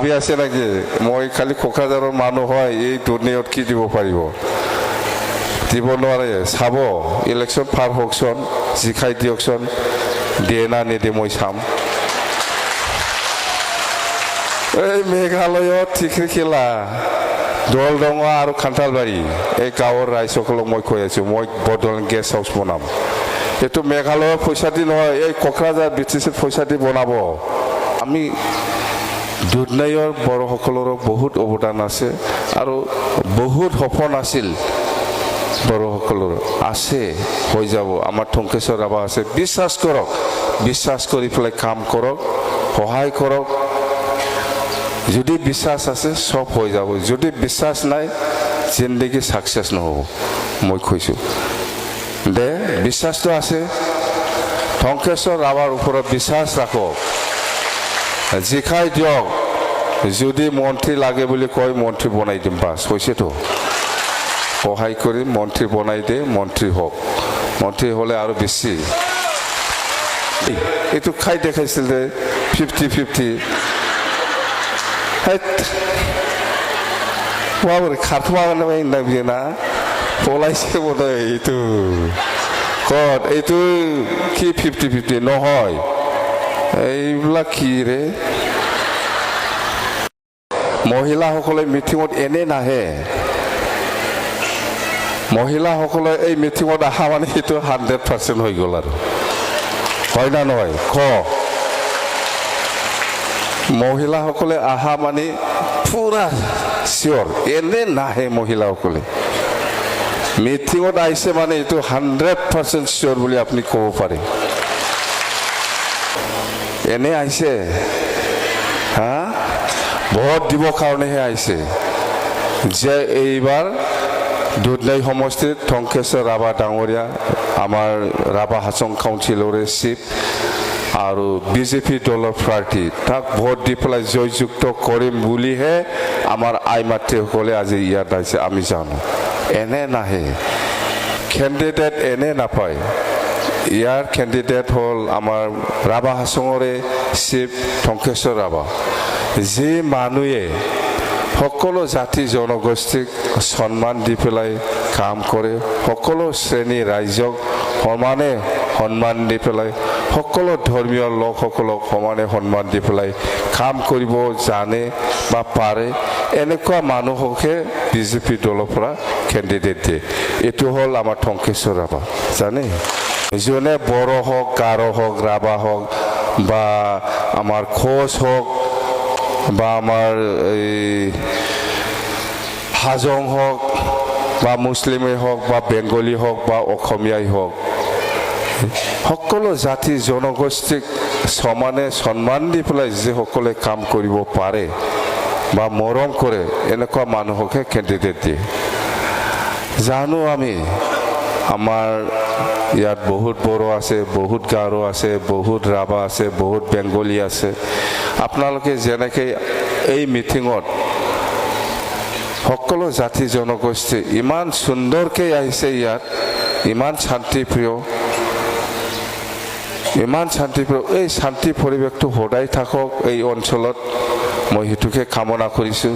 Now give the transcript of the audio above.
ভাবি আছে নাকি মই খালি কোকৰাঝাৰৰ মানুহ হয় এই দুৰ্নীতিত কি দিব পাৰিব দিব নোৱাৰে চাব ইলেকশ্যন পাৰ হওকচোন জিকাই দিয়কচোন দিয়ে না নিদিয়ে মই চাম এই মেঘালয়ত ঠিকৰিখিলা দলডঙা আৰু খান্থালবাৰী এই গাঁৱৰ ৰাইজসকলক মই কৈ আছো মই বৰ্তমান গেষ্ট হাউচ বনাম এইটো মেঘালয়ৰ পইচা দি নহয় এই কোকৰাঝাৰ বিটিচিৰ পইচা দি বনাব আমি দুৰ্নীতিৰ বড়োসকলৰ বহুত অৱদান আছে আৰু বহুত সপোন আছিল বড়োসকলৰ আছে হৈ যাব আমাৰ টংকেশ্বৰ ৰাভা আছে বিশ্বাস কৰক বিশ্বাস কৰি পেলাই কাম কৰক সহায় কৰক যদি বিশ্বাস আছে সব হৈ যাব যদি বিশ্বাস নাই জিন্দগী সাকসেস নহব মই কৈছো দে বিশ্বাসটো আছে টংকেশ্বৰ ৰাভাৰ ওপৰত বিশ্বাস ৰাখক জিকাই দিয়ক যদি মন্ত্ৰী লাগে বুলি কয় মন্ত্ৰী বনাই দিম বাস হৈছেতো সহায় কৰি মন্ত্ৰী বনাই দে মন্ত্ৰী হওক মন্ত্ৰী হলে আৰু বেছি এইটো খাই দেখাইছিল যে 50-50 বাবরে খাটমা নামিয়ে না পলাইছে বোধ এইটো কত এইটো কি 50-50 নহয় এইবিলাক কি ৰে মহিলাসকলে মিটিঙত এনে নাহে মহিলাসকলে এই মিটিঙত আহা মানে এইটো 100% হৈ গ'ল আৰু হয় না নহয় ক মহিলাসকলে আহা মানে পুৰা চিয়ৰ এনে নাহে মহিলাসকলে মিটিঙত আহিছে মানে এইটো 100% চিয়ৰ বুলি আপুনি ক'ব পাৰে এনে আহিছে হা ভোট দিব কাৰণেহে আহিছে যে এইবাৰ দুধনৈ সমষ্টিত টংকেশ্বৰ ৰাভা ডাঙৰীয়া আমাৰ ৰাভা হাছং কাউন্সিলৰে চিফ আৰু বিজেপি দলৰ প্ৰাৰ্থী তাক ভোট দি পেলাই জয়যুক্ত কৰিম বুলিহে আমাৰ আই মাতৃসকলে আজি ইয়াত আহিছে আমি জানো এনে নাহে কেণ্ডিডেট এনে নাপায় ইয়াৰ কেণ্ডিডেট হ'ল আমাৰ ৰাভা হাছঙৰে চিফ টংকেশ্বৰ ৰাভা যি মানুহে সকলো জাতি জনগোষ্ঠীক সন্মান দি পেলাই কাম কৰে সকলো শ্ৰেণী ৰাইজক সমানে সন্মান দি পেলাই সকলো ধৰ্মীয় লোকসকলক সমানে সন্মান দি পেলাই কাম কৰিব জানে বা পাৰে এনেকুৱা মানুহকহে বিজেপি দলৰ পৰা কেণ্ডিডেট দিয়ে এইটো হ'ল আমাৰ টংকেশ্বৰ ৰাভা জানে যোনে বড়ো হওক গাৰো হওক ৰাভা হওক বা আমাৰ খোজ হওক বা আমাৰ হাজং হওক বা মুছলিমেই হওক বা বেংগলী হওক বা অসমীয়াই হওক সকলো জাতি জনগোষ্ঠীক সমানে সন্মান দি পেলাই যিসকলে কাম কৰিব পাৰে বা মৰম কৰে এনেকুৱা মানুহকহে কেণ্ডিডেট দিয়ে জানো আমি আমাৰ ইয়াত বহুত বড়ো আছে বহুত গাৰো আছে বহুত ৰাভা আছে বহুত বেংগলী আছে আপোনালোকে যেনেকৈ এই মিটিঙত সকলো জাতি জনগোষ্ঠী ইমান সুন্দৰকৈ আহিছে ইয়াত ইমান শান্তিপ্ৰিয় এই শান্তি পৰিৱেশটো সদায় থাকক এই অঞ্চলত মই হেতুকে কামনা কৰিছো